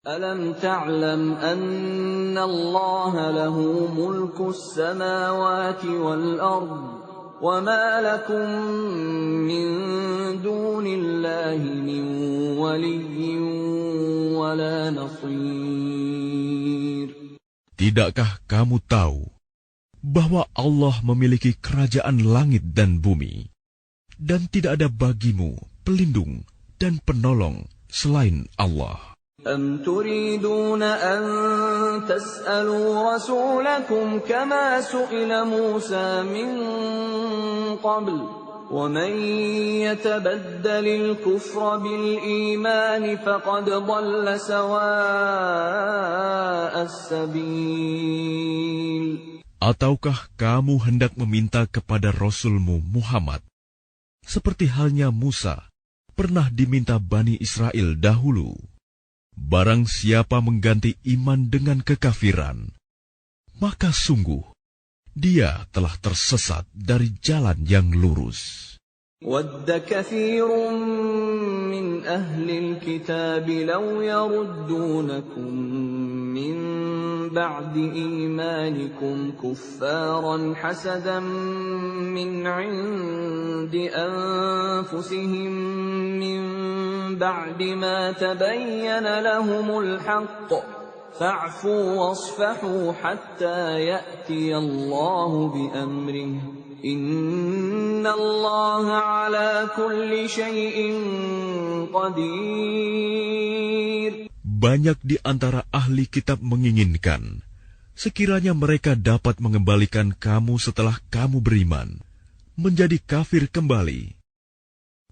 أَلَمْ تَعْلَمْ أَنَّ اللَّهَ لَهُ مُلْكُ السَّمَاوَاتِ وَالْأَرْضِ وَمَا لَكُم مِّن دُونِ اللَّهِ مِن وَلِيٍّ وَلَا نَصِيرٍ. Tidakkah kamu tahu bahwa Allah memiliki kerajaan langit dan bumi, dan tidak ada bagimu pelindung dan penolong selain Allah? أَمْ تُرِيدُونَ أَن تَسْأَلُوا رَسُولَكُمْ كَمَا سُئِلَ مُوسَىٰ مِن قَبْلُ ۗ وَمَن يَتَبَدَّلِ الْكُفْرَ بِالْإِيمَانِ فَقَدْ ضَلَّ سَوَاءَ السَّبِيلِ. Ataukah kamu hendak meminta kepada Rasulmu Muhammad, seperti halnya Musa pernah diminta Bani Israel dahulu? Barang siapa mengganti iman dengan kekafiran, maka sungguh dia telah tersesat dari jalan yang lurus. وَدَّ كَثِيرٌ مِّنْ أَهْلِ الْكِتَابِ لَوْ يَرُدُّونَكُم مِّن بَعْدِ إِيمَانِكُمْ كُفَّارًا حَسَدًا مِّنْ عِندِ أَنفُسِهِم مِّن بَعْدِ مَا تَبَيَّنَ لَهُمُ الْحَقُّ ۖ فَاعْفُوا وَاصْفَحُوا حَتَّىٰ يَأْتِيَ اللَّهُ بِأَمْرِهِ ۗ إِنَّ اللَّهَ عَلَىٰ كُلِّ شَيْءٍ قَدِيرٌ. Banyak di antara ahli kitab menginginkan sekiranya mereka dapat mengembalikan kamu setelah kamu beriman menjadi kafir kembali,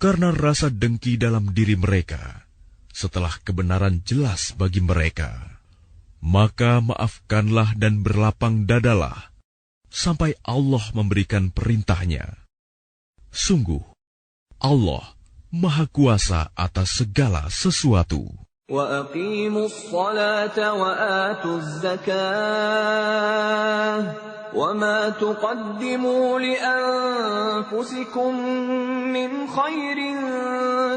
karena rasa dengki dalam diri mereka setelah kebenaran jelas bagi mereka. Maka maafkanlah dan berlapang dadalah sampai Allah memberikan perintahnya. Sungguh, Allah Maha Kuasa atas segala sesuatu. وَأَقِيمُوا الصَّلَاةَ وَآتُوا الزَّكَاةَ وَمَا تُقَدِّمُوا لِأَنفُسِكُم مِّنْ خَيْرٍ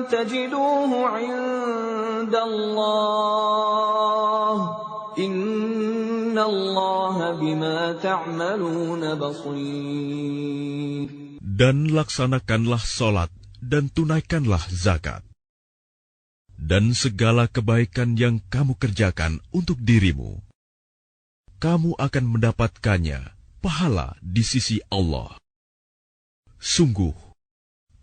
تَجِدُوهُ عِندَ اللَّهِ ۗ إِنَّ اللَّهَ بِمَا تَعْمَلُونَ بَصِيرٌ. Dan laksanakanlah solat dan tunaikanlah zakat. Dan segala kebaikan yang kamu kerjakan untuk dirimu, kamu akan mendapatkannya pahala di sisi Allah. Sungguh,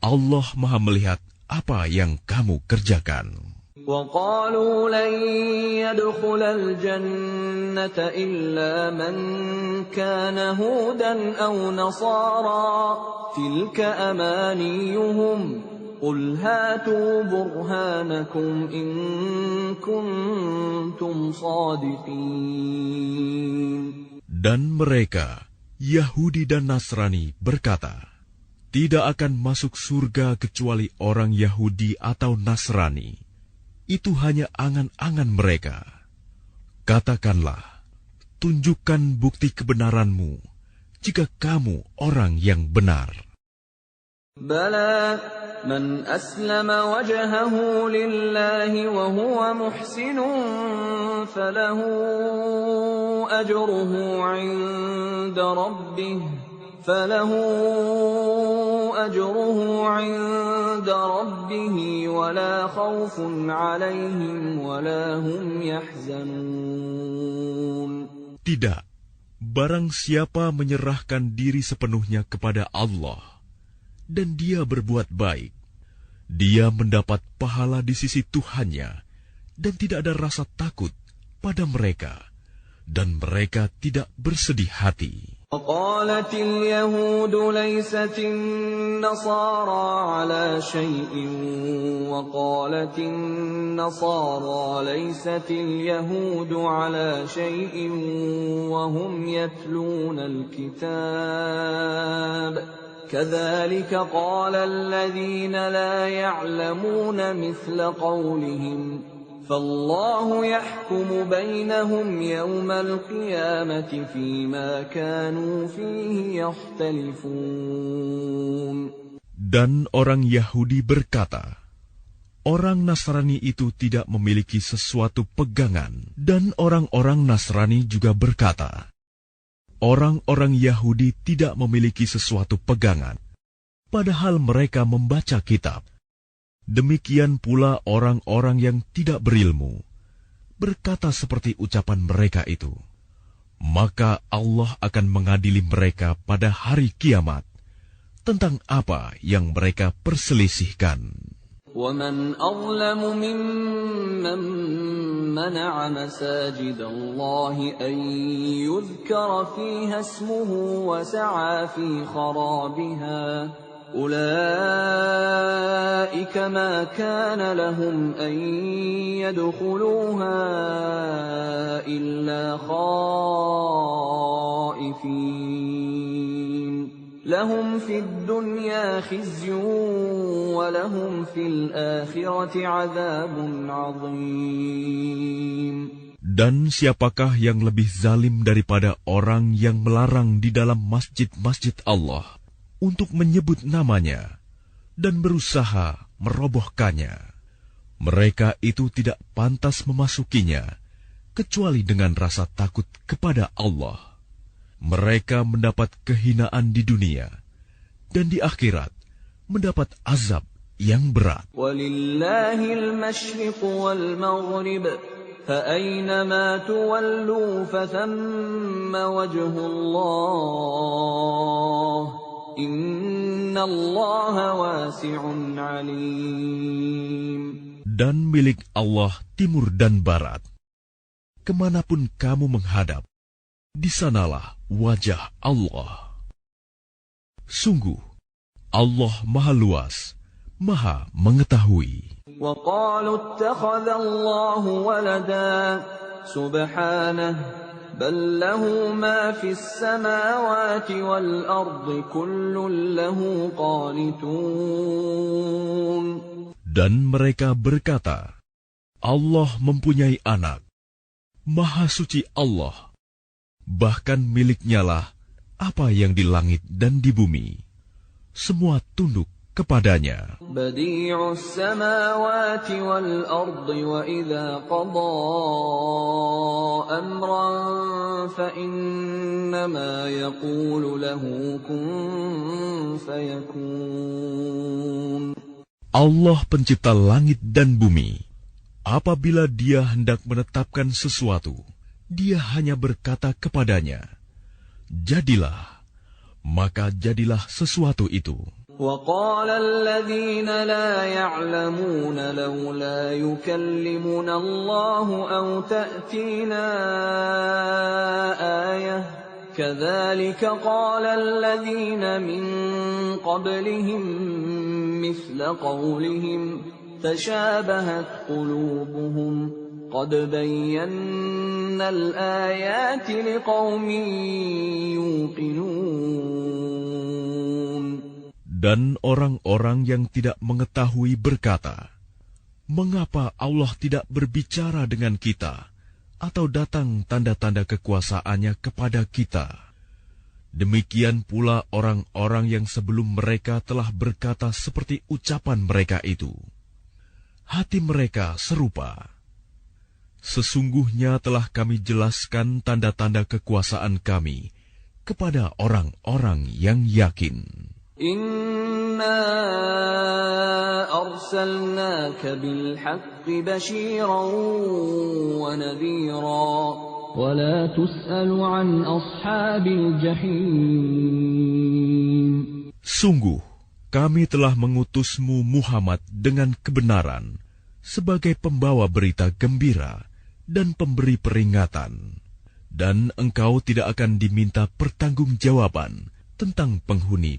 Allah Maha melihat apa yang kamu kerjakan. وَقَالُوا لَن يَدْخُلَ الْجَنَّةَ إِلَّا مَن كَانَ هُودًا أَوْ نَصَارَىٰ تِلْكَ أَمَانِيُّهُمْ قُلْ هَاتُوا بُرْهَانَكُمْ إِن كُنتُمْ صَادِقِينَ. Dan mereka, Yahudi dan Nasrani, berkata, tidak akan masuk surga kecuali orang Yahudi atau Nasrani. Itu hanya angan-angan mereka. Katakanlah, tunjukkan bukti kebenaranmu jika kamu orang yang benar. بَلَىٰ مَنْ أَسْلَمَ وَجْهَهُ لِلَّهِ وَهُوَ مُحْسِنٌ فَلَهُ أَجْرُهُ عِندَ رَبِّهِ وَلَا خَوْفٌ عَلَيْهِمْ وَلَا هُمْ يَحْزَنُونَ. Tidak, barang siapa menyerahkan diri sepenuhnya kepada Allah dan dia berbuat baik, dia mendapat pahala di sisi Tuhannya dan tidak ada rasa takut pada mereka, dan mereka tidak bersedih hati. وَقَالَتِ الْيَهُودُ لَيْسَتِ النَّصَارَىٰ عَلَىٰ شَيْءٍ وَقَالَتِ النَّصَارَىٰ لَيْسَتِ الْيَهُودُ عَلَىٰ شَيْءٍ وَهُمْ يَتْلُونَ الْكِتَابَ كَذَٰلِكَ قَالَ الَّذِينَ لَا يَعْلَمُونَ مِثْلَ قَوْلِهِمْ فَاللَّهُ يَحْكُمُ بَيْنَهُمْ يَوْمَ الْقِيَامَةِ فِيمَا كَانُوا فِيهِ يَخْتَلِفُونَ. Dan orang Yahudi berkata, Orang Nasrani itu tidak memiliki sesuatu pegangan, dan orang-orang Nasrani juga berkata, orang-orang Yahudi tidak memiliki sesuatu pegangan, padahal mereka membaca kitab. Demikian pula orang-orang yang tidak berilmu, berkata seperti ucapan mereka itu. Maka Allah akan mengadili mereka pada hari kiamat tentang apa yang mereka perselisihkan. وَمَنْ أَظْلَمُ مِمَّنْ مَنَعَ مَسَاجِدَ اللَّهِ أَنْ يُذْكَرَ فِيهَا اسْمُهُ وَسَعَى فِي خَرَابِهَا أُولَئِكَ مَا كَانَ لَهُمْ أَنْ يَدْخُلُوهَا إِلَّا خَائِفِينَ لهم في الدنيا خزي ولهم في الآخرة عذاب عظيم. Dan siapakah yang lebih zalim daripada orang yang melarang di dalam masjid-masjid Allah untuk menyebut namanya dan berusaha merobohkannya? Mereka itu tidak pantas memasukinya kecuali dengan rasa takut kepada Allah. Mereka mendapat kehinaan di dunia, dan di akhirat mendapat azab yang berat. Walillahil masyriq wal maghrib, fa aynama tuwallu fathamma wajhullah. Innallaha wasi'un alim. Dan milik Allah timur dan barat. Kemanapun kamu menghadap, di sanalah wajah Allah. Sungguh, Allah Maha Luas, Maha Mengetahui. وَقَالُوا اتَّخَذَ اللَّهُ وَلَدًا سُبْحَانَهُ بَل لَّهُ مَا فِي السَّمَاوَاتِ وَالْأَرْضِ كُلٌّ لَّهُ قَانِتُونَ. Dan mereka berkata, Allah mempunyai anak. Maha suci Allah. Bahkan miliknya lah apa yang di langit dan di bumi. Semua tunduk kepadanya. Badi'us samawati wal ardi wa idza qada amran fa innama yaqulu lahu kun fayakun. Allah pencipta langit dan bumi. Apabila Dia hendak menetapkan sesuatu, Dia hanya berkata kepadanya, jadilah, maka jadilah sesuatu itu. وَقَالَ الَّذِينَ لَا يَعْلَمُونَ لَوْلَا يُكَلِّمُنَا اللَّهُ أَوْ تَأْتِينَا آيَةٌ كَذَلِكَ قَالَ الَّذِينَ مِنْ قَبْلِهِمْ مِثْلَ قَوْلِهِمْ تَشَابَهَتْ قُلُوبُهُمْ قَدْ بَيَّنَّا الْآيَاتِ لِقَوْمٍ يُوقِنُونَ. Dan orang-orang yang tidak mengetahui berkata, mengapa Allah tidak berbicara dengan kita atau datang tanda-tanda kekuasaannya kepada kita? Demikian pula orang-orang yang sebelum mereka telah berkata seperti ucapan mereka itu. Hati mereka serupa. Sesungguhnya telah kami jelaskan tanda-tanda kekuasaan kami kepada orang-orang yang yakin. Inna arsalnaka bilhaqqi bashiran wa nadhira wa la tus'alu an ashabil jahim. Sungguh, kami telah mengutusmu Muhammad dengan kebenaran sebagai pembawa berita gembira dan pemberi peringatan, dan engkau tidak akan diminta pertanggungjawaban tentang penghuni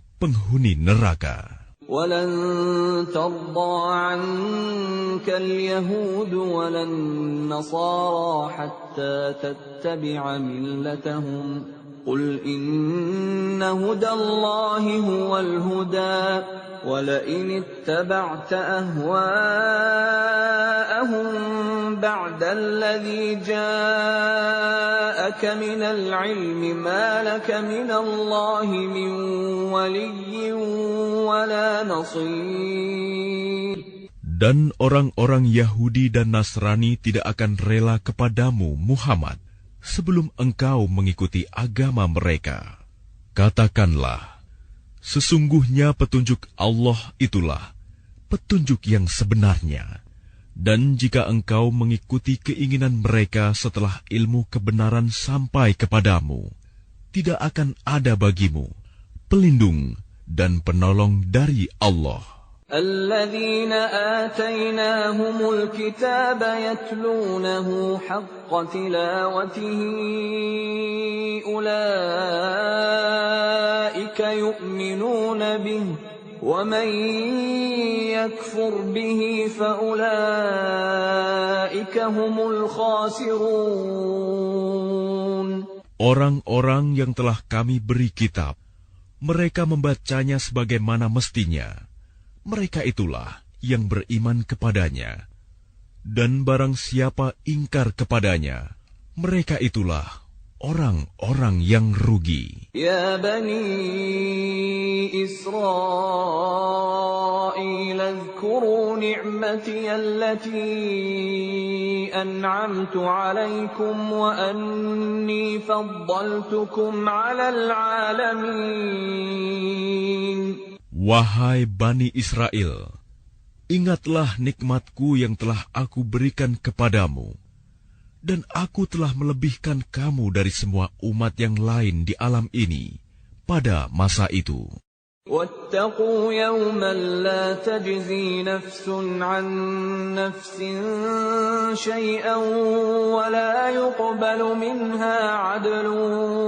neraka. وَلَن تَرْضَىٰ عَنكَ الْيَهُودُ وَلَا النَّصَارَىٰ حَتَّىٰ تَتَّبِعَ مِلَّتَهُمْ قُلْ إِنَّ هُدَى اللَّهِ هُوَ الْهُدَىٰ وَلَئِنِ اتَّبَعْتَ أَهْوَاءَهُم بَعْدَ الَّذِي جَاءَكَ مِنَ الْعِلْمِ مَا لَكَ مِنَ اللَّهِ مِن وَلِيٍّ وَلَا نَصِيرٍ. Dan orang-orang Yahudi dan Nasrani tidak akan rela kepadamu, Muhammad, sebelum engkau mengikuti agama mereka. Katakanlah, sesungguhnya petunjuk Allah itulah petunjuk yang sebenarnya. Dan jika engkau mengikuti keinginan mereka setelah ilmu kebenaran sampai kepadamu, tidak akan ada bagimu pelindung dan penolong dari Allah. الذين آتيناهم الكتاب يتلونه حق تلاوته أولئك يؤمنون به ومن يكفر به فأولئك هم الخاسرون. Orang-orang yang telah kami beri kitab, mereka membacanya sebagaimana mestinya. Mereka itulah yang beriman kepadanya. Dan barang siapa ingkar kepadanya, mereka itulah orang-orang yang rugi. Ya Bani Israel, اذكروا نعمتي التي أنعمت عليكم وأني فضلتكم على العالمين. Wahai Bani Israel, ingatlah nikmatku yang telah aku berikan kepadamu, dan aku telah melebihkan kamu dari semua umat yang lain di alam ini pada masa itu. واتقوا يوما لا تجزي نفس عن نفس شيئا ولا يقبل منها عدل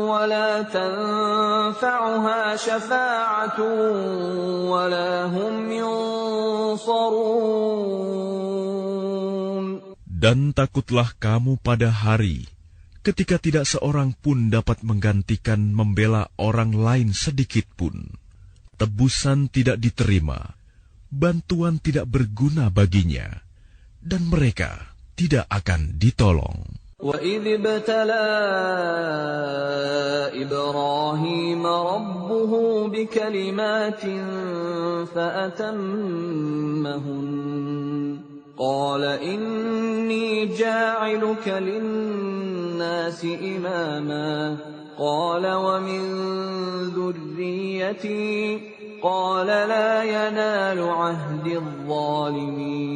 ولا تنفعها شفاعة ولا هم ينصرون. Dan takutlah kamu pada hari ketika tidak seorang pun dapat menggantikan membela orang lain sedikit pun. Tebusan tidak diterima, bantuan tidak berguna baginya, dan mereka tidak akan ditolong. وَإِذِ ابْتَلَى إِبْرَاهِيمَ رَبُّهُ بِكَلِمَاتٍ فَأَتَمَّهُنَّ قَالَ إِنِّي جَاعِلُكَ لِلنَّاسِ إِمَامًا قال ومن ذريتي قال لا ينال عهد الظالمين.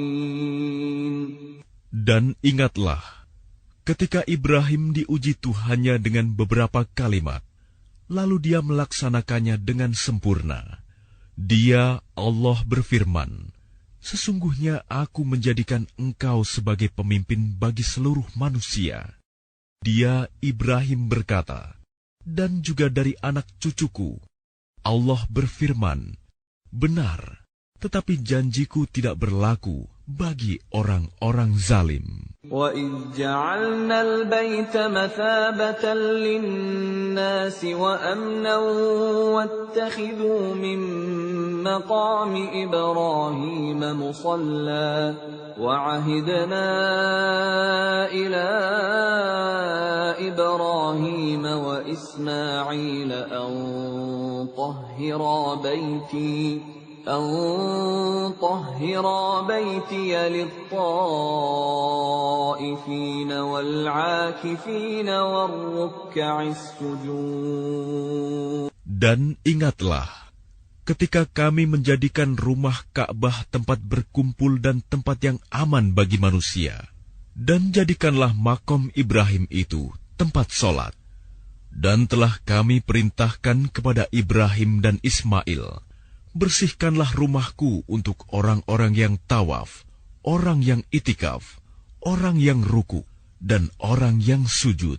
Dan ingatlah ketika Ibrahim diuji Tuhannya dengan beberapa kalimat, lalu dia melaksanakannya dengan sempurna. Dia, Allah berfirman, sesungguhnya aku menjadikan engkau sebagai pemimpin bagi seluruh manusia. Dia, Ibrahim berkata, dan juga dari anak cucuku. Allah berfirman, benar, tetapi janjiku tidak berlaku bagi orang-orang zalim. وَإِذْ جَعَلْنَا الْبَيْتَ مَثَابَةً لِلنَّاسِ وَأَمْنًا وَاتَّخِذُوا مِن مَّقَامِ إِبْرَاهِيمَ مُصَلًّى وَعَهِدْنَا إِلَىٰ إِبْرَاهِيمَ وَإِسْمَاعِيلَ أَن طَهِّرَا بَيْتِيَ لِلطَّائِفِينَ وَالْعَاكِفِينَ وَالرُّكَّعِ السُّجُودِ. Dan ingatlah, ketika kami menjadikan rumah Ka'bah tempat berkumpul dan tempat yang aman bagi manusia, dan jadikanlah makom Ibrahim itu tempat solat. Dan telah kami perintahkan kepada Ibrahim dan Ismail, bersihkanlah rumahku untuk orang-orang yang tawaf, orang yang itikaf, orang yang ruku, dan orang yang sujud.